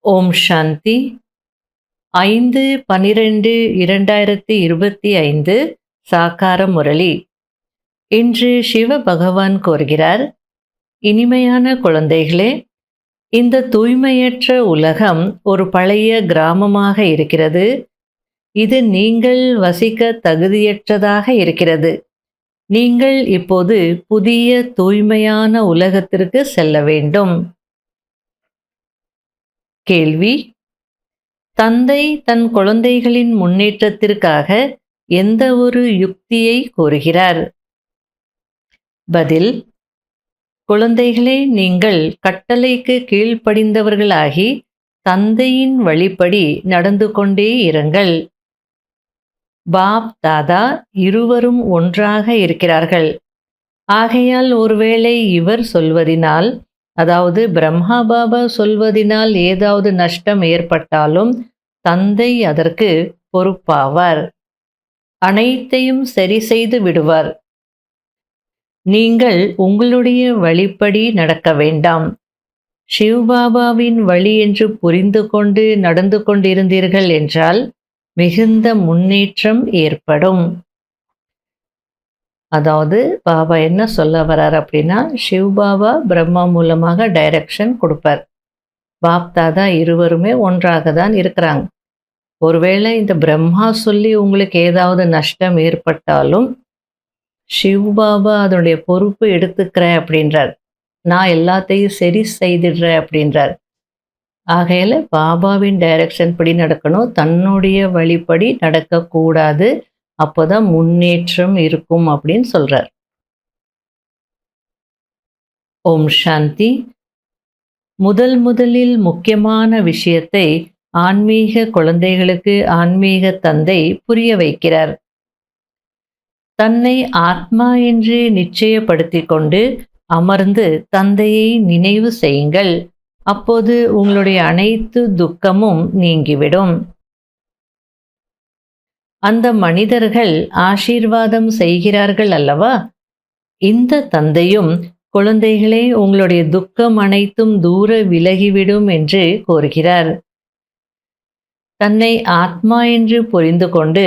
ஓம் சாந்தி 5/12/2025 சாக்கார முரளி. இன்று சிவ பகவான் கூறுகிறார், இனிமையான குழந்தைகளே, இந்த தூய்மையற்ற உலகம் ஒரு பழைய கிராமமாக இருக்கிறது. இது நீங்கள் வசிக்க தகுதியற்றதாக இருக்கிறது. நீங்கள் இப்போது புதிய தூய்மையான உலகத்திற்கு செல்ல வேண்டும். கேள்வி: தந்தை தன் குழந்தைகளின் முன்னேற்றத்திற்காக எந்த ஒரு யுக்தியை கூறுகிறார்? பதில்: குழந்தைகளே, நீங்கள் கட்டளைக்கு கீழ்ப்படிந்தவர்களாகி தந்தையின் வழிப்படி நடந்து கொண்டே இருங்கள். பாப் தாதா இருவரும் ஒன்றாக இருக்கிறார்கள். ஆகையால் ஒருவேளை இவர் சொல்வதினால், அதாவது பிரம்மா பாபா சொல்வதினால் ஏதாவது நஷ்டம் ஏற்பட்டாலும் தந்தை அதற்கு பொறுப்பாவார். அனைத்தையும் சரி செய்து விடுவார். நீங்கள் உங்களுடைய வழிப்படி நடக்க வேண்டாம். சிவபாபாவின் வழி என்று புரிந்து கொண்டு நடந்து கொண்டிருந்தீர்கள் என்றால் மிகுந்த முன்னேற்றம் ஏற்படும். அதாவது பாபா என்ன சொல்ல வர்றார் அப்படின்னா, சிவபாபா பிரம்மா மூலமாக டைரக்ஷன் கொடுப்பார். பாப் தாதா இருவருமே ஒன்றாக தான் இருக்கிறாங்க. ஒருவேளை இந்த பிரம்மா சொல்லி உங்களுக்கு ஏதாவது நஷ்டம் ஏற்பட்டாலும் சிவபாபா அதனுடைய பொறுப்பு எடுத்துக்கிறேன் அப்படின்றார். நான் எல்லாத்தையும் சரி செய்திடுறேன் அப்படின்றார். ஆகையால பாபாவின் டைரக்ஷன் படி நடக்கணும், தன்னுடைய வழிப்படி நடக்கக்கூடாது. அப்போதான் முன்னேற்றம் இருக்கும் அப்படின்னு சொல்றார். ஓம் சாந்தி. முதலில் முக்கியமான விஷயத்தை ஆன்மீக குழந்தைகளுக்கு ஆன்மீக தந்தை புரிய வைக்கிறார். தன்னை ஆத்மா என்று நிச்சயப்படுத்திக் கொண்டு அமர்ந்து தந்தையை நினைவு செய்யுங்கள். அப்போது உங்களுடைய அனைத்து துக்கமும் நீங்கிவிடும். அந்த மனிதர்கள் ஆசீர்வாதம் செய்கிறார்கள் அல்லவா? இந்த தந்தையும் குழந்தைகளே, உங்களுடைய துக்கம் அனைத்தும் தூர விலகிவிடும் என்று கூறுகிறார். தன்னை ஆத்மா என்று புரிந்து கொண்டு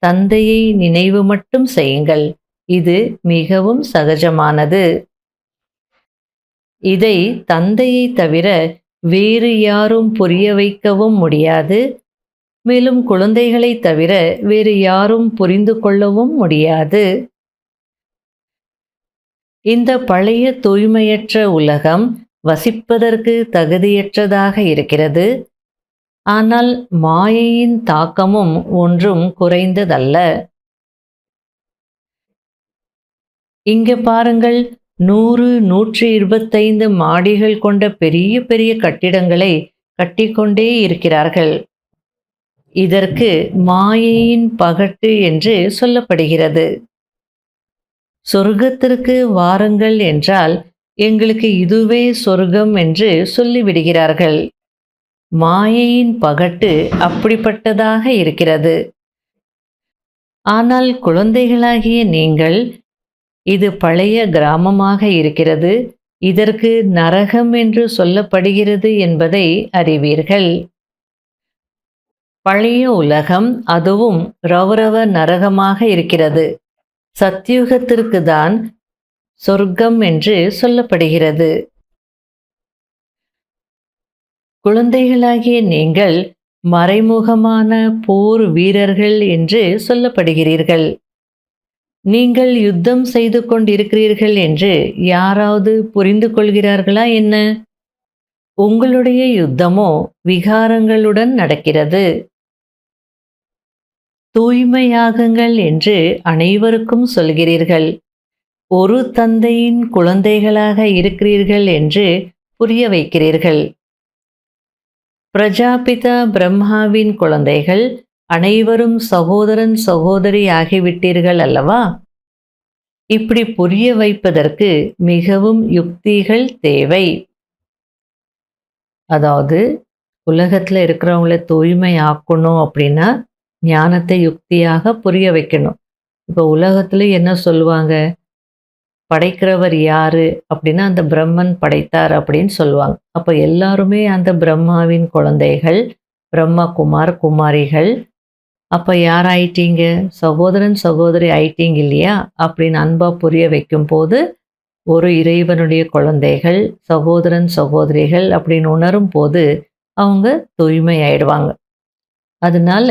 தந்தையை நினைவு மட்டும் செய்யுங்கள். இது மிகவும் சகஜமானது. இதை தந்தையை தவிர வேறு யாரும் புரிய வைக்கவும் முடியாது. மேலும் குழந்தைகளை தவிர வேறு யாரும் புரிந்து கொள்ளவும் முடியாது. இந்த பழைய தூய்மையற்ற உலகம் வசிப்பதற்கு தகுதியற்றதாக இருக்கிறது. ஆனால் மாயையின் தாக்கமும் ஒன்றும் குறைந்ததல்ல. இங்கே பாருங்கள், 100, 125 மாடிகள் கொண்ட பெரிய பெரிய கட்டிடங்களை கட்டிக்கொண்டே இருக்கிறார்கள். இதற்கு மாயையின் பகட்டு என்று சொல்லப்படுகிறது. சொர்க்கத்திற்கு வாருங்கள் என்றால் எங்களுக்கு இதுவே சொர்க்கம் என்று சொல்லிவிடுகிறார்கள். மாயையின் பகட்டு அப்படிப்பட்டதாக இருக்கிறது. ஆனால் குழந்தைகளாகிய நீங்கள், இது பழைய கிராமமாக இருக்கிறது, இதற்கு நரகம் என்று சொல்லப்படுகிறது என்பதை அறிவீர்கள். பழைய உலகம், அதுவும் ரௌரவ நரகமாக இருக்கிறது. சத்யுகத்திற்கு தான் சொர்க்கம் என்று சொல்லப்படுகிறது. குழந்தைகளாகிய நீங்கள் மறைமுகமான போர் வீரர்கள் என்று சொல்லப்படுகிறீர்கள். நீங்கள் யுத்தம் செய்து கொண்டிருக்கிறீர்கள் என்று யாராவது புரிந்து கொள்கிறார்களா என்ன? உங்களுடைய யுத்தமோ விகாரங்களுடன் நடக்கிறது. தூய்மையாகுங்கள் என்று அனைவருக்கும் சொல்கிறீர்கள். ஒரு தந்தையின் குழந்தைகளாக இருக்கிறீர்கள் என்று புரிய வைக்கிறீர்கள். பிரஜாபிதா பிரம்மாவின் குழந்தைகள் அனைவரும் சகோதரன் சகோதரி ஆகிவிட்டீர்கள் அல்லவா? இப்படி புரிய வைப்பதற்கு மிகவும் யுக்திகள் தேவை. அதாவது உலகத்தில் இருக்கிறவங்கள தூய்மை ஆக்கணும் அப்படின்னா ஞானத்தை யுக்தியாக புரிய வைக்கணும். இப்போ உலகத்துல என்ன சொல்லுவாங்க? படைக்கிறவர் யாரு அப்படின்னா அந்த பிரம்மன் படைத்தார் அப்படின்னு சொல்லுவாங்க. அப்போ எல்லாருமே அந்த பிரம்மாவின் குழந்தைகள், பிரம்மகுமார் குமாரிகள். அப்போ யார் ஆயிட்டீங்க? சகோதரன் சகோதரி ஆயிட்டீங்க இல்லையா? அப்படின்னு அன்பா புரிய வைக்கும்போது ஒரு இறைவனுடைய குழந்தைகள், சகோதரன் சகோதரிகள் அப்படின்னு உணரும் போது அவங்க தூய்மை ஆயிடுவாங்க. அதனால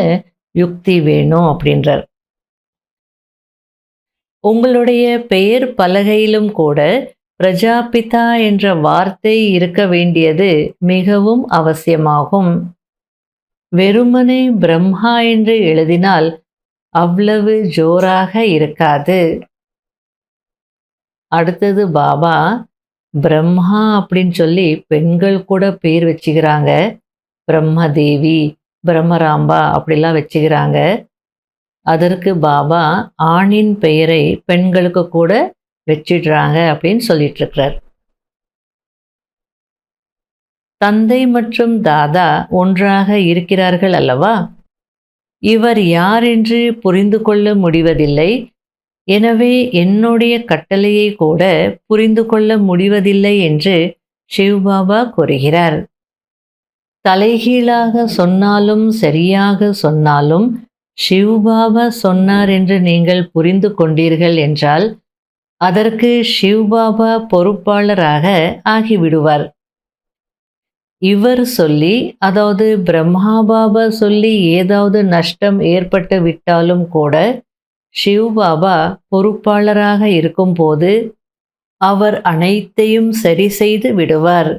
யுக்தி வேணும் அப்படின்றார். உங்களுடைய பெயர் பலகையிலும் கூட பிரஜாபிதா என்ற வார்த்தை இருக்க வேண்டியது மிகவும் அவசியமாகும். வெறுமனே பிரம்மா என்று எழுதினால் அவ்வளவு ஜோராக இருக்காது. அடுத்தது பாபா பிரம்மா அப்படின்னு சொல்லி பெண்கள் கூட பேர் வச்சுக்கிறாங்க. பிரம்மதேவி, பிரம்மராம்பா அப்படிலாம் வச்சுக்கிறாங்க. அதற்கு பாபா ஆணின் பெயரை பெண்களுக்கு கூட வச்சிடுறாங்க அப்படின்னு சொல்லிட்டு இருக்கிறார். தந்தை மற்றும் தாதா ஒன்றாக இருக்கிறார்கள் அல்லவா? இவர் யார் என்று புரிந்து கொள்ள முடிவதில்லை. எனவே என்னுடைய கட்டளையை கூட புரிந்து கொள்ள முடிவதில்லை என்று சிவபாபா கூறுகிறார். தலைகீழாக சொன்னாலும் சரியாக சொன்னாலும் சிவபாபா சொன்னார் என்று நீங்கள் புரிந்து கொண்டீர்கள் என்றால் அதற்கு சிவபாபா பொறுப்பாளராக ஆகிவிடுவார். இவர் சொல்லி, அதாவது பிரம்மா பாபா சொல்லி ஏதாவது நஷ்டம் ஏற்பட்டு விட்டாலும் கூட சிவபாபா பொறுப்பாளராக இருக்கும்போது அவர் அனைத்தையும் சரி செய்து விடுவார்.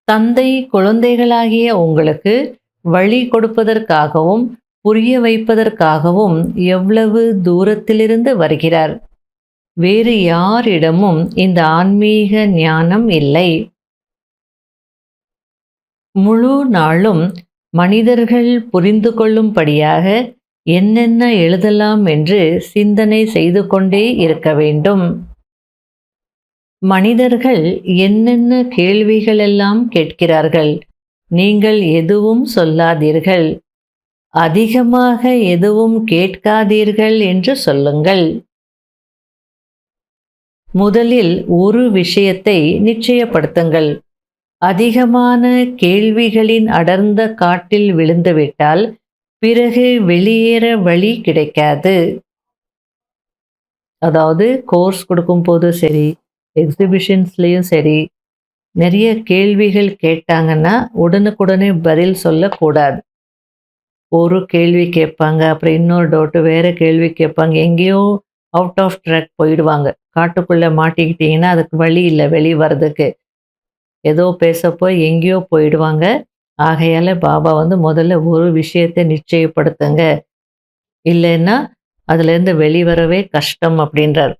தந்தை குழந்தைகளாகிய உங்களுக்கு வழி கொடுப்பதற்காகவும் புரிய வைப்பதற்காகவும் எவ்வளவு தூரத்திலிருந்து வருகிறார். வேறு யாரிடமும் இந்த ஆன்மீக ஞானம் இல்லை. முழு நாளும் மனிதர்கள் புரிந்து கொள்ளும்படியாக என்னென்ன எழுதலாம் என்று சிந்தனை செய்து கொண்டே இருக்க வேண்டும். மனிதர்கள் என்னென்ன கேள்விகளெல்லாம் கேட்கிறார்கள். நீங்கள் எதுவும் சொல்லாதீர்கள். அதிகமாக எதுவும் கேட்காதீர்கள் என்று சொல்லுங்கள். முதலில் ஒரு விஷயத்தை நிச்சயப்படுத்துங்கள். அதிகமான கேள்விகளின் அடர்ந்த காட்டில் விழுந்துவிட்டால் பிறகு வெளியேற வழி கிடைக்காது. அதாவது கோர்ஸ் கொடுக்கும்போது சரி, எக்ஸிபிஷன்ஸ்லேயும் சரி, நிறைய கேள்விகள் கேட்டாங்கன்னா உடனுக்குடனே பதில் சொல்லக்கூடாது. ஒரு கேள்வி கேட்பாங்க, அப்புறம் இன்னொரு டவுட்டு வேறு கேள்வி கேட்பாங்க. எங்கேயோ அவுட் ஆஃப் ட்ராக் போயிடுவாங்க. காட்டுக்குள்ளே மாட்டிக்கிட்டிங்கன்னா அதுக்கு வழி இல்லை வெளி வர்றதுக்கு. ஏதோ பேச போய் எங்கேயோ போயிடுவாங்க. ஆகையால் பாபா முதல்ல ஒரு விஷயத்தை நிச்சயப்படுத்துங்க, இல்லைன்னா அதுலேருந்து வெளிவரவே கஷ்டம் அப்படின்றார்.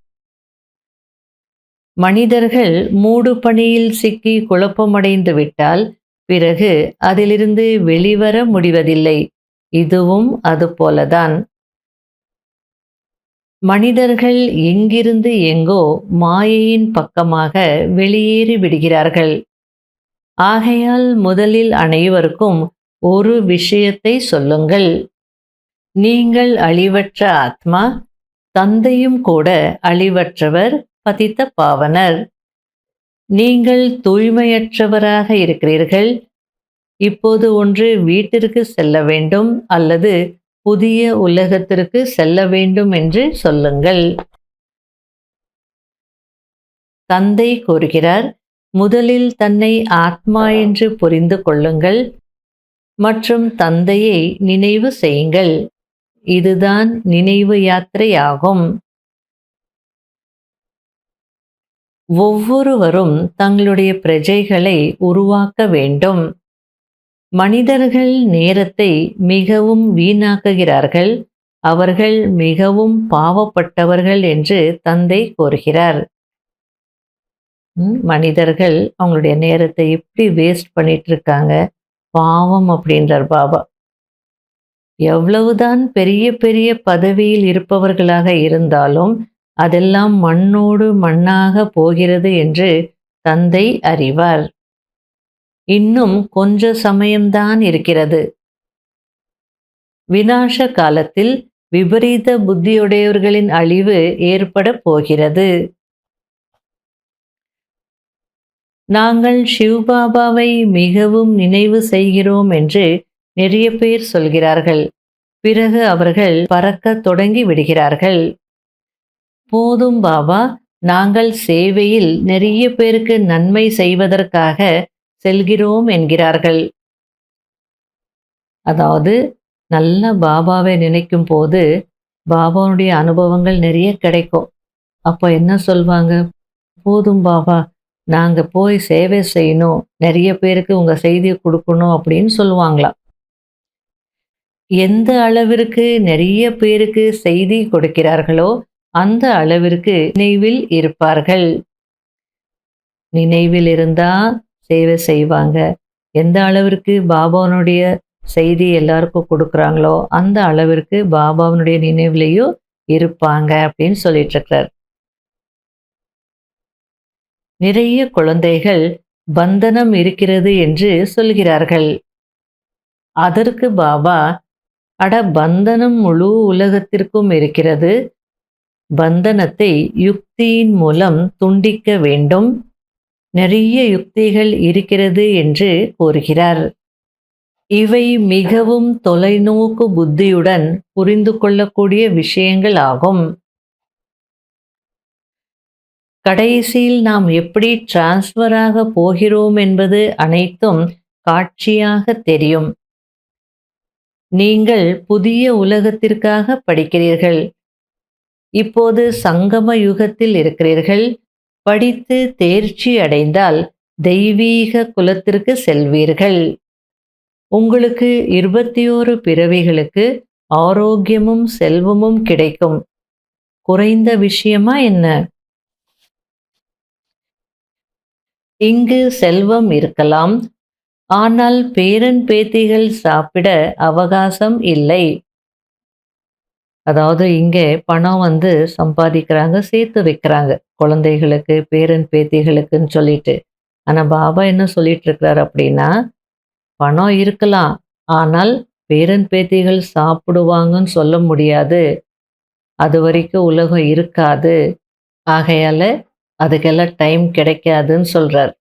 மனிதர்கள் மூடு பணியில் சிக்கி குழப்பமடைந்து விட்டால் பிறகு அதிலிருந்து வெளிவர முடிவதில்லை. இதுவும் அது போலதான். மனிதர்கள் எங்கிருந்து எங்கோ மாயையின் பக்கமாக வெளியேறி விடுகிறார்கள். ஆகையால் முதலில் அனைவருக்கும் ஒரு விஷயத்தை சொல்லுங்கள். நீங்கள் அழிவற்ற ஆத்மா, தந்தையும் கூட அழிவற்றவர், பதித்த பாவனர். நீங்கள் தூய்மையற்றவராக இருக்கிறீர்கள். இப்போது ஒன்று வீட்டிற்கு செல்ல வேண்டும் அல்லது புதிய உலகத்திற்கு செல்ல வேண்டும் என்று சொல்லுங்கள். தந்தை கூறுகிறார், முதலில் தன்னை ஆத்மா என்று புரிந்து கொள்ளுங்கள் மற்றும் தந்தையை நினைவு செய்யுங்கள். இதுதான் நினைவு யாத்திரையாகும். ஒவ்வொருவரும் தங்களுடைய பிரஜைகளை உருவாக்க வேண்டும். மனிதர்கள் நேரத்தை மிகவும் வீணாக்குகிறார்கள். அவர்கள் மிகவும் பாவப்பட்டவர்கள் என்று தந்தை கூறுகிறார். மனிதர்கள் அவங்களுடைய நேரத்தை எப்படி வேஸ்ட் பண்ணிட்டு இருக்காங்க, பாவம் அப்படின்றார் பாபா. எவ்வளவுதான் பெரிய பெரிய பதவியில் இருப்பவர்களாக இருந்தாலும் அதெல்லாம் மண்ணோடு மண்ணாக போகிறது என்று தந்தை அறிவார். இன்னும் கொஞ்ச சமயம்தான் இருக்கிறது. விநாச காலத்தில் விபரீத புத்தியுடையவர்களின் அழிவு ஏற்பட போகிறது. நாங்கள் சிவபாபாவை மிகவும் நினைவு செய்கிறோம் என்று நிறைய பேர் சொல்கிறார்கள். பிறகு அவர்கள் பறக்கத் தொடங்கி விடுகிறார்கள். போதும் பாபா, நாங்கள் சேவையில் நிறைய பேருக்கு நன்மை செய்வதற்காக செல்கிறோம் என்கிறார்கள். அதாவது நல்ல பாபாவை நினைக்கும் போது பாபாவுடைய அனுபவங்கள் நிறைய கிடைக்கும். அப்போ என்ன சொல்வாங்க? போதும் பாபா, நாங்க போய் சேவை செய்யணும், நிறைய பேருக்கு உங்க செய்தியை கொடுக்கணும் அப்படின்னு சொல்லுவாங்களாம். எந்த அளவிற்கு நிறைய பேருக்கு செய்தி கொடுக்கிறார்களோ அந்த அளவிற்கு நினைவில் இருப்பார்கள். நினைவில் இருந்தா சேவை செய்வாங்க. எந்த அளவிற்கு பாபாவனுடைய செய்தி எல்லாருக்கும் கொடுக்குறாங்களோ அந்த அளவிற்கு பாபாவனுடைய நினைவுலையும் இருப்பாங்க அப்படின்னு சொல்லிட்டு இருக்கிறார். நிறைய குழந்தைகள் பந்தனம் இருக்கிறது என்று சொல்கிறார்கள். அதற்கு பாபா, அட பந்தனம் முழு உலகத்திற்கும் இருக்கிறது. பந்தனத்தை யுக்தியின் மூலம் துண்டிக்க வேண்டும். நிறைய யுக்திகள் இருக்கிறது என்று கூறுகிறார். இவை மிகவும் தொலைநோக்கு புத்தியுடன் புரிந்து கொள்ளக்கூடிய விஷயங்கள் ஆகும். கடைசியில் நாம் எப்படி டிரான்ஸ்ஃபராக போகிறோம் என்பது அனைத்தும் காட்சியாக தெரியும். நீங்கள் புதிய உலகத்திற்காக படிக்கிறீர்கள். இப்போது சங்கம யுகத்தில் இருக்கிறீர்கள். படித்து தேர்ச்சி அடைந்தால் தெய்வீக குலத்திற்கு செல்வீர்கள். உங்களுக்கு 21 பிறவிகளுக்கு ஆரோக்கியமும் செல்வமும் கிடைக்கும். குறைந்த விஷயமா என்ன? இங்கு செல்வம் இருக்கலாம், ஆனால் பேரன் பேத்திகள் சாப்பிட அவகாசம் இல்லை. அதாவது இங்கே பணம் சம்பாதிக்கிறாங்க, சேர்த்து வைக்கிறாங்க குழந்தைகளுக்கு, பேரன் பேத்திகளுக்குன்னு சொல்லிட்டு. ஆனா பாபா என்ன சொல்லிட்டு இருக்கிறார் அப்படின்னா, பணம் இருக்கலாம், ஆனால் பேரன் பேத்திகள் சாப்பிடுவாங்கன்னு சொல்ல முடியாது. அது வரைக்கும் உலகம் இருக்காது. ஆகையால அதுக்கெல்லாம் டைம் கிடைக்காதுன்னு சொல்றார்.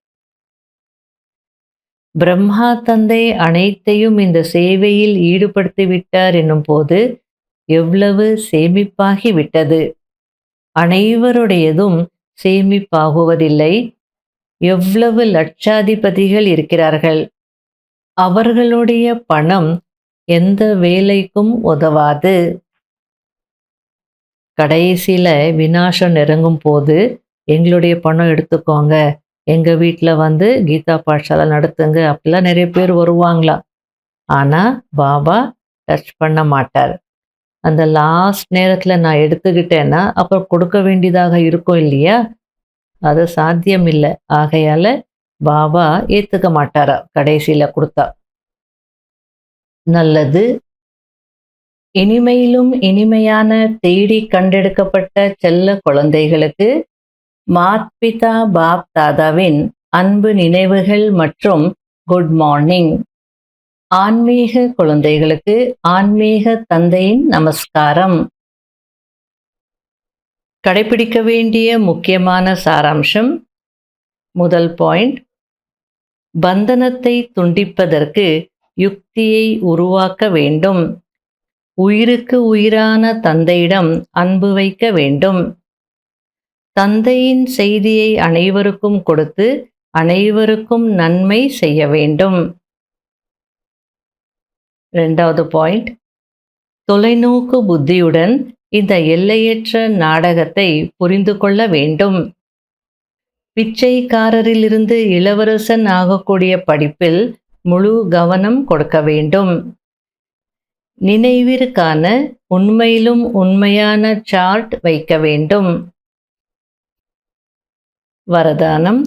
பிரம்மா தந்தை அனைத்தையும் இந்த சேவையில் ஈடுபடுத்தி விட்டார் என்னும் போது எவ்வளவு சேமிப்பாகி விட்டது. அனைவருடையதும் சேமிப்பாகுவதில்லை. எவ்வளவு லட்சாதிபதிகள் இருக்கிறார்கள். அவர்களுடைய பணம் எந்த வேலைக்கும் உதவாது. கடைசியில விநாசம் நெருங்கும் போது எங்களுடைய பணம் எடுத்துக்கோங்க, எங்க வீட்டில் கீதா பாடசாலை நடத்துங்க அப்படிலாம் நிறைய பேர் வருவாங்களா. ஆனா பாபா டச் பண்ண மாட்டார். அந்த லாஸ்ட் நேரத்தில் நான் எடுத்துக்கிட்டேன்னா அப்புறம் கொடுக்க வேண்டியதாக இருக்கும் இல்லையா, அது சாத்தியம் இல்லை. ஆகையால பாபா ஏற்றுக்க மாட்டாரா கடைசியில் கொடுத்தா. நல்லது. இனிமையிலும் இனிமையான தேடி கண்டெடுக்கப்பட்ட செல்ல குழந்தைகளுக்கு மாத்பிதா பாப் தாதாவின் அன்பு நினைவுகள் மற்றும் குட் மார்னிங். ஆன்மீக குழந்தைகளுக்கு ஆன்மீக தந்தையின் நமஸ்காரம். கடைபிடிக்க வேண்டிய முக்கியமான சாராம்சம். முதல் பாயிண்ட், பந்தனத்தை துண்டிப்பதற்கு யுக்தியை உருவாக்க வேண்டும். உயிருக்கு உயிரான தந்தையிடம் அன்பு வைக்க வேண்டும். தந்தையின் செய்தியை அனைவருக்கும் கொடுத்து அனைவருக்கும் நன்மை செய்ய வேண்டும். இரண்டாவது பாயிண்ட், தொலைநோக்கு புத்தியுடன் இந்த எல்லையற்ற நாடகத்தை புரிந்து கொள்ள வேண்டும். பிச்சைக்காரரிலிருந்து இளவரசன் ஆகக்கூடிய படிப்பில் முழு கவனம் கொடுக்க வேண்டும். நினைவிற்கான உண்மையிலும் உண்மையான சார்ட் வைக்க வேண்டும். வரதானம்.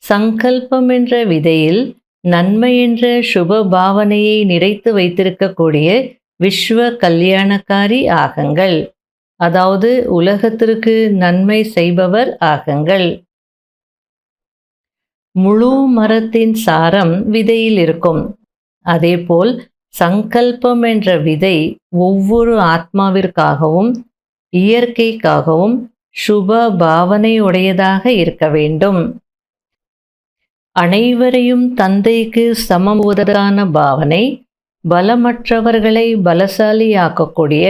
சங்கல்பம் என்ற விதையில் நன்மை என்ற சுப பாவனையை நிறைத்து வைத்திருக்கக்கூடிய விஸ்வ கல்யாணக்காரி ஆகுங்கள். அதாவது உலகத்திற்கு நன்மை செய்பவர் ஆகுங்கள். முழு மரத்தின் சாரம் விதையில் இருக்கும். அதேபோல் சங்கல்பம் என்ற விதை ஒவ்வொரு ஆத்மாவிற்காகவும் இயற்கைக்காகவும் சுப பாவனையுடையதாக இருக்க வேண்டும். அனைவரையும் தந்தைக்கு சமமுவதற்கான பாவனை பலமற்றவர்களை பலசாலியாக்கக்கூடிய,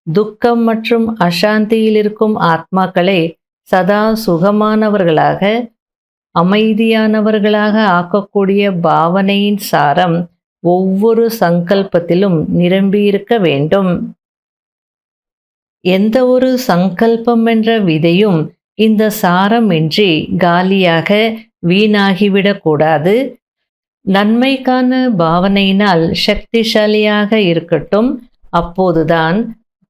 துக்கம் மற்றும் அசாந்தியில் இருக்கும் ஆத்மாக்களை சதா சுகமானவர்களாக அமைதியானவர்களாக ஆக்கக்கூடிய பாவனையின் சாரம் ஒவ்வொரு சங்கல்பத்திலும் நிரம்பியிருக்க வேண்டும். எந்த ஒரு சங்கல்பம் என்ற விதையும் இந்த சாரமின்றி காலியாக வீணாகிவிடக்கூடாது. நன்மைக்கான பாவனையினால் சக்திசாலியாக இருக்கட்டும். அப்போதுதான்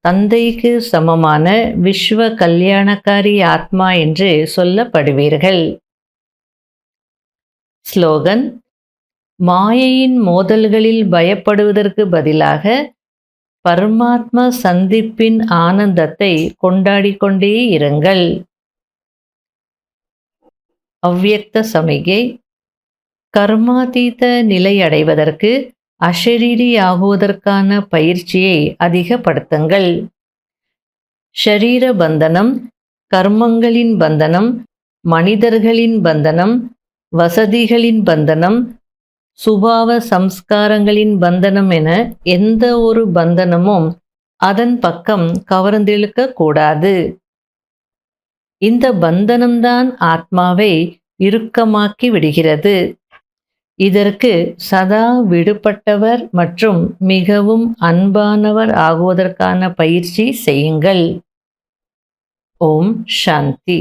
தந்தைக்கு சமமான விஸ்வ கல்யாணக்காரி ஆத்மா என்று சொல்லப்படுவீர்கள். ஸ்லோகன்: மாயையின் மோதல்களில் பயப்படுவதற்கு பதிலாக பரமாத்மா சந்திப்பின் ஆனந்தத்தை கொண்டாடிக்கொண்டே இருங்கள். அவ்யக்த சமிகை: கர்மாதீத நிலை அடைவதற்கு அஷரீரி ஆகுவதற்கான பயிற்சியை அதிகப்படுத்துங்கள். ஷரீர பந்தனம், கர்மங்களின் பந்தனம், மனிதர்களின் பந்தனம், வசதிகளின் பந்தனம், சுபாவ சம்ஸ்காரங்களின் பந்தனம் என எந்த ஒரு பந்தனமும் அதன் பக்கம் கவர்ந்திழுக்க கூடாது. இந்த பந்தனம்தான் ஆத்மாவை இறுக்கமாக்கி விடுகிறது. இதற்கு சதா விடுபட்டவர் மற்றும் மிகவும் அன்பானவர் ஆகுவதற்கான பயிற்சி செய்யுங்கள். ஓம் சாந்தி.